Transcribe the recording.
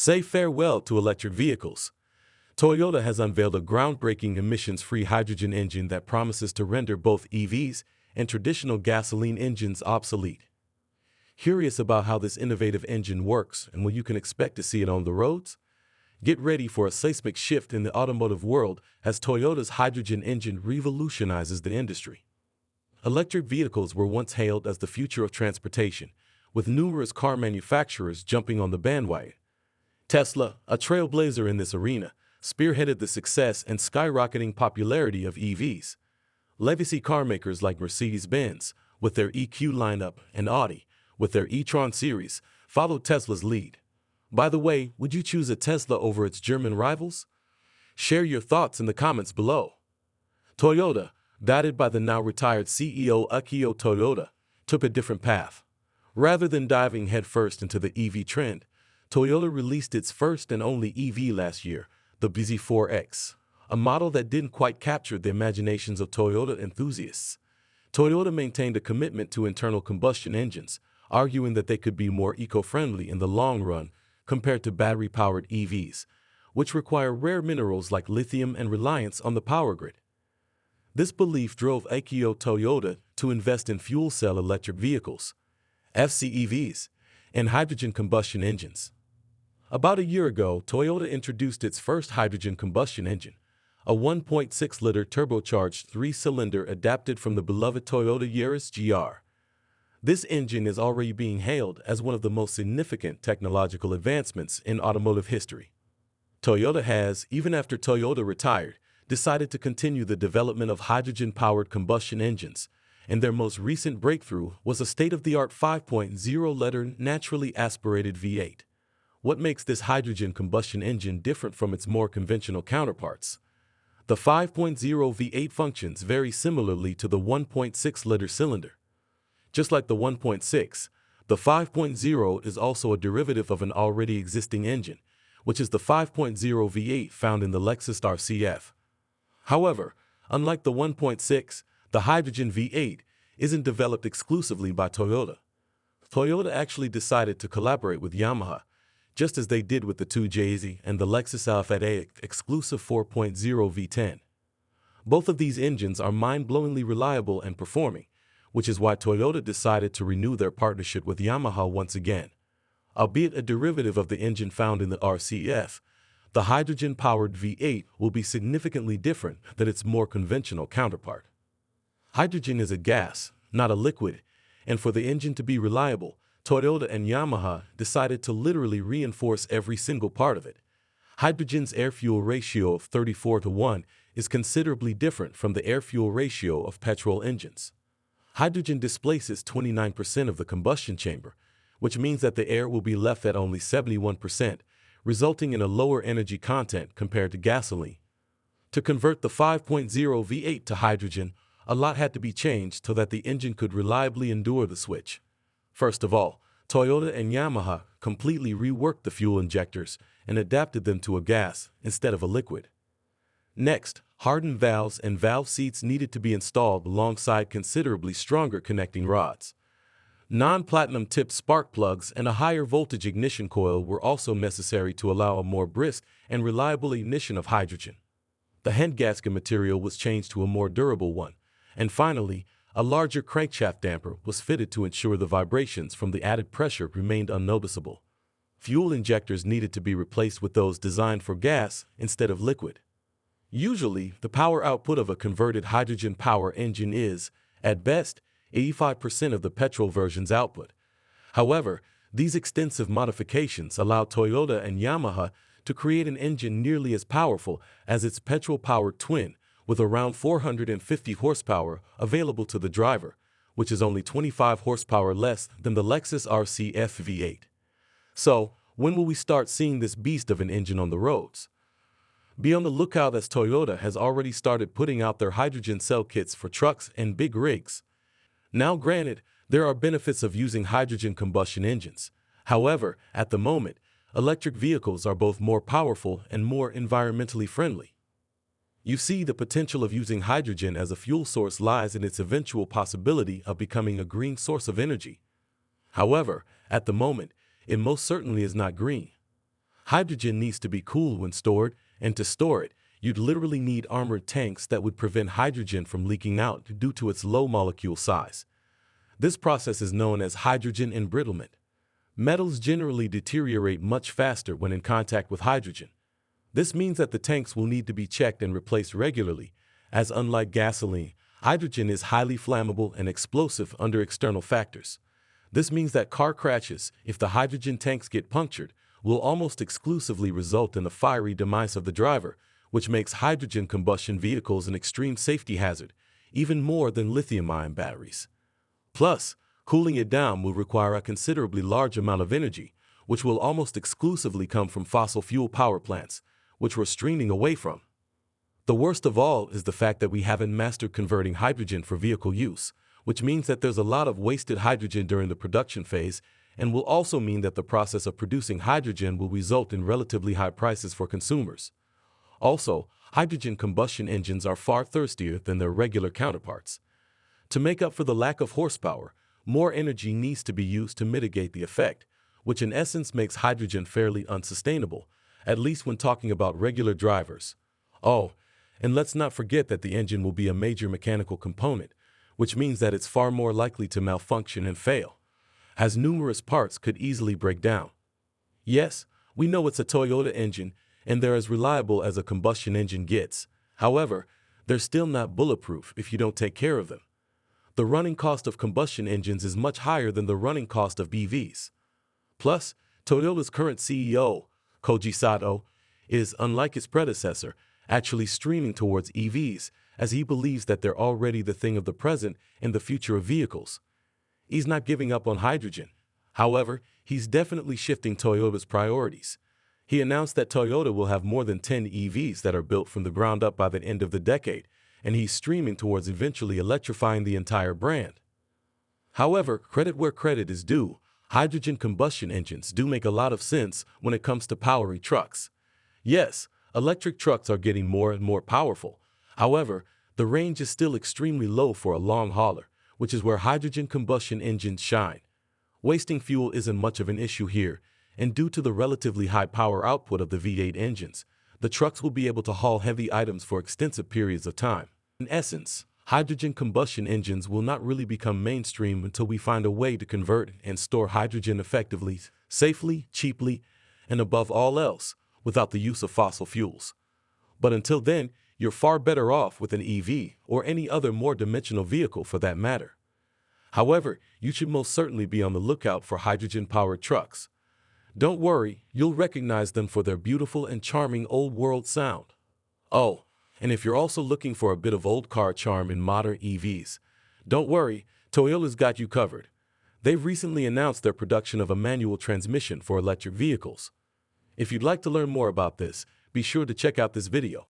Say farewell to electric vehicles. Toyota has unveiled a groundbreaking emissions-free hydrogen engine that promises to render both EVs and traditional gasoline engines obsolete. Curious about how this innovative engine works and when you can expect to see it on the roads? Get ready for a seismic shift in the automotive world as Toyota's hydrogen engine revolutionizes the industry. Electric vehicles were once hailed as the future of transportation, with numerous car manufacturers jumping on the bandwagon. Tesla, a trailblazer in this arena, spearheaded the success and skyrocketing popularity of EVs. Legacy car makers like Mercedes-Benz, with their EQ lineup, and Audi, with their e-tron series, followed Tesla's lead. By the way, would you choose a Tesla over its German rivals? Share your thoughts in the comments below. Toyota, guided by the now-retired CEO Akio Toyoda, took a different path. Rather than diving headfirst into the EV trend, Toyota released its first and only EV last year, the bZ4X, a model that didn't quite capture the imaginations of Toyota enthusiasts. Toyota maintained a commitment to internal combustion engines, arguing that they could be more eco-friendly in the long run compared to battery-powered EVs, which require rare minerals like lithium and reliance on the power grid. This belief drove Akio Toyoda to invest in fuel cell electric vehicles, FCEVs, and hydrogen combustion engines. About a year ago, Toyota introduced its first hydrogen combustion engine, a 1.6-liter turbocharged three-cylinder adapted from the beloved Toyota Yaris GR. This engine is already being hailed as one of the most significant technological advancements in automotive history. Toyota has, even after Toyota retired, decided to continue the development of hydrogen-powered combustion engines, and their most recent breakthrough was a state-of-the-art 5.0-liter naturally aspirated V8. What makes this hydrogen combustion engine different from its more conventional counterparts? The 5.0 V8 functions very similarly to the 1.6-liter cylinder. Just like the 1.6, the 5.0 is also a derivative of an already existing engine, which is the 5.0 V8 found in the Lexus RCF. However, unlike the 1.6, the hydrogen V8 isn't developed exclusively by Toyota. Toyota actually decided to collaborate with Yamaha, just as they did with the 2JZ and the Lexus Alphard exclusive 4.0 V10. Both of these engines are mind-blowingly reliable and performing, which is why Toyota decided to renew their partnership with Yamaha once again. Albeit a derivative of the engine found in the RCF, the hydrogen-powered V8 will be significantly different than its more conventional counterpart. Hydrogen is a gas, not a liquid, and for the engine to be reliable, Toyota and Yamaha decided to literally reinforce every single part of it. Hydrogen's air-fuel ratio of 34:1 is considerably different from the air-fuel ratio of petrol engines. Hydrogen displaces 29% of the combustion chamber, which means that the air will be left at only 71%, resulting in a lower energy content compared to gasoline. To convert the 5.0 V8 to hydrogen, a lot had to be changed so that the engine could reliably endure the switch. First of all, Toyota and Yamaha completely reworked the fuel injectors and adapted them to a gas instead of a liquid. Next, hardened valves and valve seats needed to be installed alongside considerably stronger connecting rods. Non-platinum tipped spark plugs and a higher voltage ignition coil were also necessary to allow a more brisk and reliable ignition of hydrogen. The hand gasket material was changed to a more durable one, and finally, a larger crankshaft damper was fitted to ensure the vibrations from the added pressure remained unnoticeable. Fuel injectors needed to be replaced with those designed for gas instead of liquid. Usually, the power output of a converted hydrogen power engine is, at best, 85% of the petrol version's output. However, these extensive modifications allowed Toyota and Yamaha to create an engine nearly as powerful as its petrol-powered twin, with around 450 horsepower available to the driver, which is only 25 horsepower less than the Lexus RCF V8. So, when will we start seeing this beast of an engine on the roads? Be on the lookout as Toyota has already started putting out their hydrogen cell kits for trucks and big rigs. Now granted, there are benefits of using hydrogen combustion engines. However, at the moment, electric vehicles are both more powerful and more environmentally friendly. You see, the potential of using hydrogen as a fuel source lies in its eventual possibility of becoming a green source of energy. However, at the moment, it most certainly is not green. Hydrogen needs to be cool when stored, and to store it, you'd literally need armored tanks that would prevent hydrogen from leaking out due to its low molecule size. This process is known as hydrogen embrittlement. Metals generally deteriorate much faster when in contact with hydrogen. This means that the tanks will need to be checked and replaced regularly, as unlike gasoline, hydrogen is highly flammable and explosive under external factors. This means that car crashes, if the hydrogen tanks get punctured, will almost exclusively result in the fiery demise of the driver, which makes hydrogen combustion vehicles an extreme safety hazard, even more than lithium-ion batteries. Plus, cooling it down will require a considerably large amount of energy, which will almost exclusively come from fossil fuel power plants, which we're streaming away from. The worst of all is the fact that we haven't mastered converting hydrogen for vehicle use, which means that there's a lot of wasted hydrogen during the production phase, and will also mean that the process of producing hydrogen will result in relatively high prices for consumers. Also, hydrogen combustion engines are far thirstier than their regular counterparts. To make up for the lack of horsepower, more energy needs to be used to mitigate the effect, which in essence makes hydrogen fairly unsustainable, at least when talking about regular drivers. Oh, and let's not forget that the engine will be a major mechanical component, which means that it's far more likely to malfunction and fail, as numerous parts could easily break down. Yes, we know it's a Toyota engine, and they're as reliable as a combustion engine gets. However, they're still not bulletproof if you don't take care of them. The running cost of combustion engines is much higher than the running cost of BEVs. Plus, Toyota's current CEO, Koji Sato, is, unlike his predecessor, actually streaming towards EVs, as he believes that they're already the thing of the present and the future of vehicles. He's not giving up on hydrogen. However, he's definitely shifting Toyota's priorities. He announced that Toyota will have more than 10 EVs that are built from the ground up by the end of the decade, and he's streaming towards eventually electrifying the entire brand. However, credit where credit is due, hydrogen combustion engines do make a lot of sense when it comes to powering trucks. Yes, electric trucks are getting more and more powerful. However, the range is still extremely low for a long hauler, which is where hydrogen combustion engines shine. Wasting fuel isn't much of an issue here, and due to the relatively high power output of the V8 engines, the trucks will be able to haul heavy items for extensive periods of time. In essence, hydrogen combustion engines will not really become mainstream until we find a way to convert and store hydrogen effectively, safely, cheaply, and above all else, without the use of fossil fuels. But until then, you're far better off with an EV or any other more dimensional vehicle for that matter. However, you should most certainly be on the lookout for hydrogen-powered trucks. Don't worry, you'll recognize them for their beautiful and charming old-world sound. Oh, and if you're also looking for a bit of old car charm in modern EVs, don't worry, Toyota's got you covered. They've recently announced their production of a manual transmission for electric vehicles. If you'd like to learn more about this, be sure to check out this video.